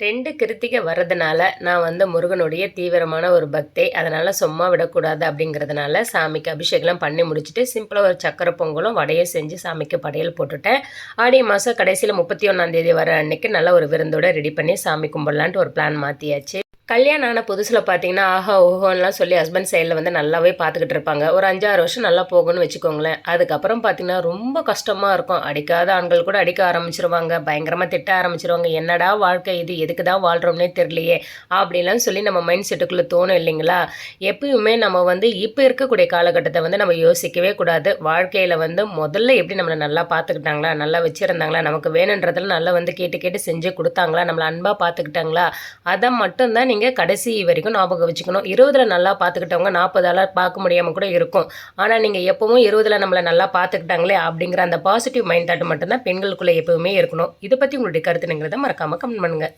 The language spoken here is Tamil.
2 கிருத்திகை வர்றதுனால, நான் முருகனுடைய தீவிரமான ஒரு பக்தை. அதனால சும்மா விடக்கூடாது அப்படிங்கிறதுனால, சாமிக்கு அபிஷேகம்லாம் பண்ணி முடிச்சுட்டு, சிம்பிளா ஒரு சக்கரை பொங்கலும், வடையும் செஞ்சு சாமிக்கு படையல் போட்டுட்டேன். ஆடி மாசம் கடைசியில 31ஆம் தேதி வர அன்னைக்கு நல்ல ஒரு விருந்தோட ரெடி பண்ணி சாமி கும்பிடலான்ட்டு ஒரு பிளான் மாத்தியாச்சு. கல்யாணம் ஆன புதுசுல பார்த்தீங்கன்னா, ஆஹா, ஓஹோன்லாம் சொல்லி ஹஸ்பண்ட் சைட்ல நல்லாவே பார்த்துக்கிட்டு இருப்பாங்க. ஒரு 5, 6 வருஷம் நல்லா போகும்னு வச்சுக்கோங்களேன். அதுக்கப்புறம் பார்த்தீங்கன்னா, ரொம்ப கஷ்டமா இருக்கும். அடிக்காத ஆண்கள் கூட அடிக்க ஆரம்பிச்சுருவாங்க. பயங்கரமா திட்ட ஆரம்பிச்சுருவாங்க. என்னடா வாழ்க்கை இது? எதுக்கு தான் வாழ்றோம்னே தெரியலையே! அப்படிலாம் சொல்லி நம்ம மைண்ட் செட்டுக்குள்ள தோணும் இல்லைங்களா? எப்பயுமே நம்ம இப்ப இருக்கக்கூடிய காலகட்டத்த நம்ம யோசிக்கவே கூடாது. வாழ்க்கையில முதல்ல எப்படி நம்மள நல்லா பார்த்துக்கிட்டாங்களா? நல்லா வச்சிருந்தாங்களா? நமக்கு வேணுன்றதெல்லாம் நல்லா கேட்டு கேட்டு செஞ்சு குடுத்தாங்களா? நம்மள அன்பா பார்த்துக்கிட்டாங்களா? அத மட்டும் தான் நீங்க கடைசி வரைக்கும் ஞாபகம் வச்சுக்கணும். 20ல நல்லா பார்த்துக்கிட்டவங்க 40ஆல பார்க்க முடியாம கூட இருக்கும். ஆனா, நீங்க எப்பவும் 20ல நம்மள நல்லா பார்த்துக்கிட்டாங்களே அப்படிங்கிற அந்த பாசிட்டிவ் மைண்ட் தாட் மட்டும் தான் பெண்களுக்குள்ள எப்பவுமே இருக்கணும். இத பத்தி உங்களுடைய கருத்து என்னங்கிறத மறக்காம கமெண்ட் பண்ணுங்க.